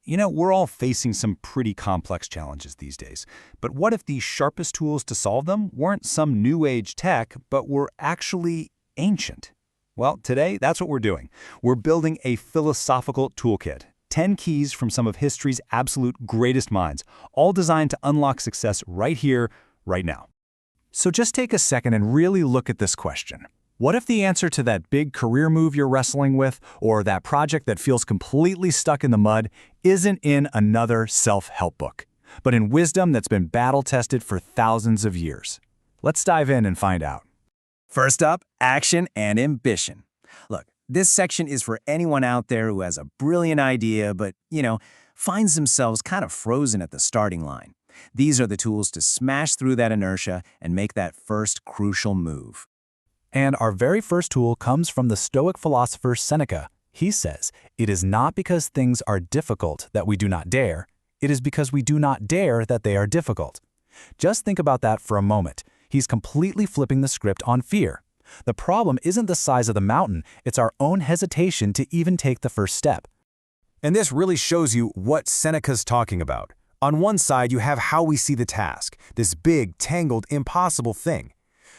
We're all facing some pretty complex challenges these days. But what if the sharpest tools to solve them weren't some new age tech, but were actually ancient? Well, today, that's what we're doing. We're building a philosophical toolkit. 10 keys from some of history's absolute greatest minds, all designed to unlock success right here, right now. So just take a second and really look at this question. What if the answer to that big career move you're wrestling with, or that project that feels completely stuck in the mud, isn't in another self-help book, but in wisdom that's been battle-tested for thousands of years? Let's dive in and find out. First up, action and ambition. Look, this section is for anyone out there who has a brilliant idea but, finds themselves kind of frozen at the starting line. These are the tools to smash through that inertia and make that first crucial move. And our very first tool comes from the Stoic philosopher Sénèque. He says, "It is not because things are difficult that we do not dare. It is because we do not dare that they are difficult." Just think about that for a moment. He's completely flipping the script on fear. The problem isn't the size of the mountain, it's our own hesitation to even take the first step. And this really shows you what Seneca's talking about. On one side, you have how we see the task, this big, tangled, impossible thing.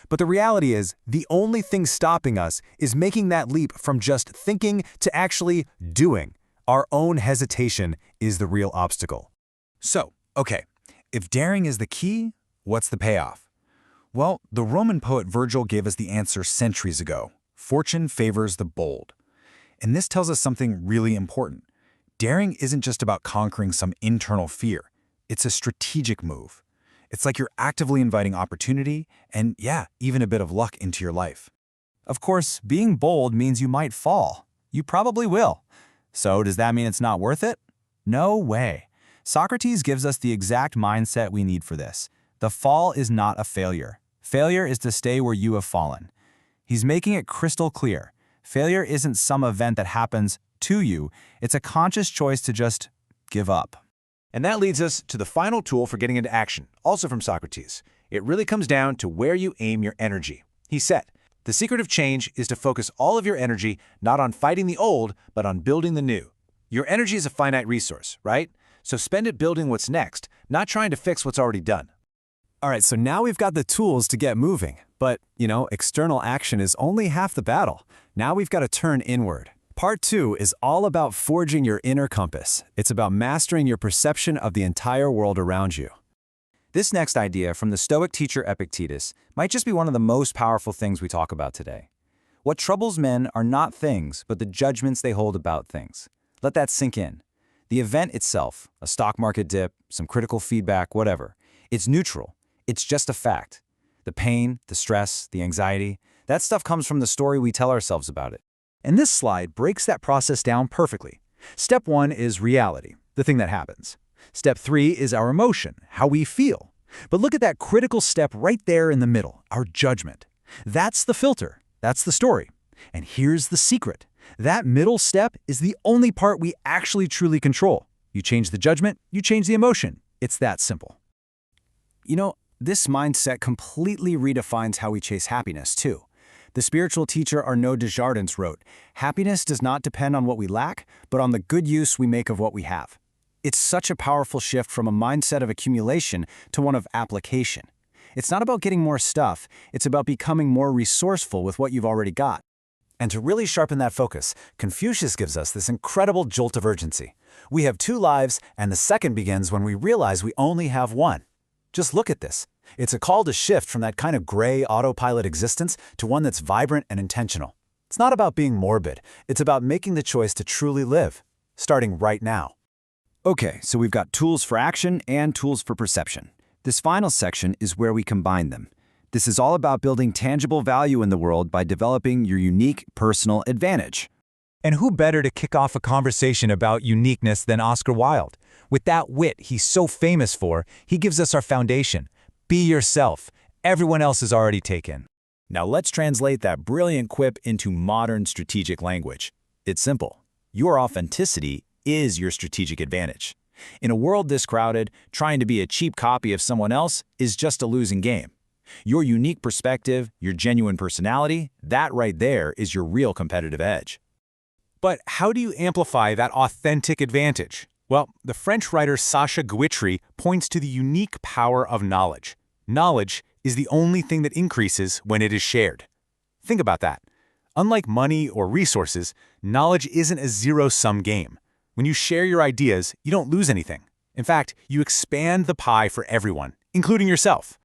But the reality is, the only thing stopping us is making that leap from just thinking to actually doing. Our own hesitation is the real obstacle. So, okay, if daring is the key, what's the payoff? Well, the Roman poet Virgil gave us the answer centuries ago. Fortune favors the bold. And this tells us something really important. Daring isn't just about conquering some internal fear. It's a strategic move. It's like you're actively inviting opportunity and, even a bit of luck into your life. Of course, being bold means you might fall. You probably will. So does that mean it's not worth it? No way. Socrates gives us the exact mindset we need for this. The fall is not a failure. Failure is to stay where you have fallen. He's making it crystal clear. Failure isn't some event that happens to you. It's a conscious choice to just give up. And that leads us to the final tool for getting into action, also from Socrates. It really comes down to where you aim your energy. He said, "The secret of change is to focus all of your energy not on fighting the old, but on building the new." Your energy is a finite resource, right? So spend it building what's next, not trying to fix what's already done. All right, so now we've got the tools to get moving. But, external action is only half the battle. Now we've got to turn inward. Part 2 is all about forging your inner compass. It's about mastering your perception of the entire world around you. This next idea from the Stoic teacher Epictetus might just be one of the most powerful things we talk about today. What troubles men are not things, but the judgments they hold about things. Let that sink in. The event itself, a stock market dip, some critical feedback, whatever, it's neutral. It's just a fact. The pain, the stress, the anxiety, that stuff comes from the story we tell ourselves about it. And this slide breaks that process down perfectly. Step 1 is reality, the thing that happens. Step 3 is our emotion, how we feel. But look at that critical step right there in the middle, our judgment. That's the filter. That's the story. And here's the secret. That middle step is the only part we actually truly control. You change the judgment, you change the emotion. It's that simple. This mindset completely redefines how we chase happiness, too. The spiritual teacher Arnaud Desjardins wrote, "Happiness does not depend on what we lack, but on the good use we make of what we have." It's such a powerful shift from a mindset of accumulation to one of application. It's not about getting more stuff, it's about becoming more resourceful with what you've already got. And to really sharpen that focus, Confucius gives us this incredible jolt of urgency. We have 2 lives, and the second begins when we realize we only have one. Just look at this. It's a call to shift from that kind of gray autopilot existence to one that's vibrant and intentional. It's not about being morbid. It's about making the choice to truly live, starting right now. Okay, so we've got tools for action and tools for perception. This final section is where we combine them. This is all about building tangible value in the world by developing your unique personal advantage. And who better to kick off a conversation about uniqueness than Oscar Wilde? With that wit he's so famous for, he gives us our foundation. Be yourself. Everyone else is already taken. Now let's translate that brilliant quip into modern strategic language. It's simple. Your authenticity is your strategic advantage. In a world this crowded, trying to be a cheap copy of someone else is just a losing game. Your unique perspective, your genuine personality, that right there is your real competitive edge. But how do you amplify that authentic advantage? Well, the French writer Sacha Guitry points to the unique power of knowledge. Knowledge is the only thing that increases when it is shared. Think about that. Unlike money or resources, knowledge isn't a zero-sum game. When you share your ideas, you don't lose anything. In fact, you expand the pie for everyone, including yourself.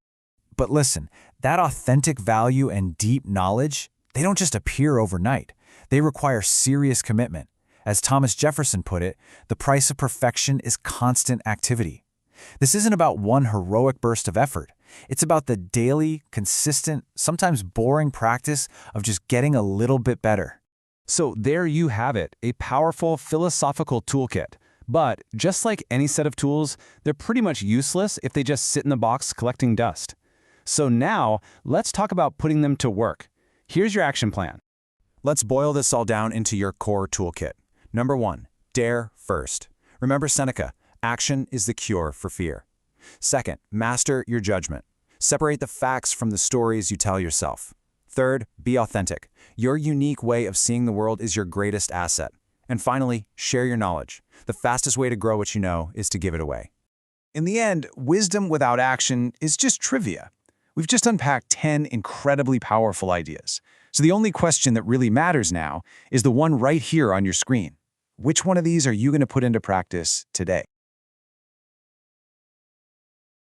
But listen, that authentic value and deep knowledge, they don't just appear overnight. They require serious commitment. As Thomas Jefferson put it, the price of perfection is constant activity. This isn't about one heroic burst of effort. It's about the daily, consistent, sometimes boring practice of just getting a little bit better. So there you have it, a powerful philosophical toolkit. But just like any set of tools, they're pretty much useless if they just sit in the box collecting dust. So now, let's talk about putting them to work. Here's your action plan. Let's boil this all down into your core toolkit. Number 1, dare first. Remember Seneca, action is the cure for fear. Second, master your judgment. Separate the facts from the stories you tell yourself. Third, be authentic. Your unique way of seeing the world is your greatest asset. And finally, share your knowledge. The fastest way to grow what you know is to give it away. In the end, wisdom without action is just trivia. We've just unpacked 10 incredibly powerful ideas. So the only question that really matters now is the one right here on your screen. Which one of these are you going to put into practice today?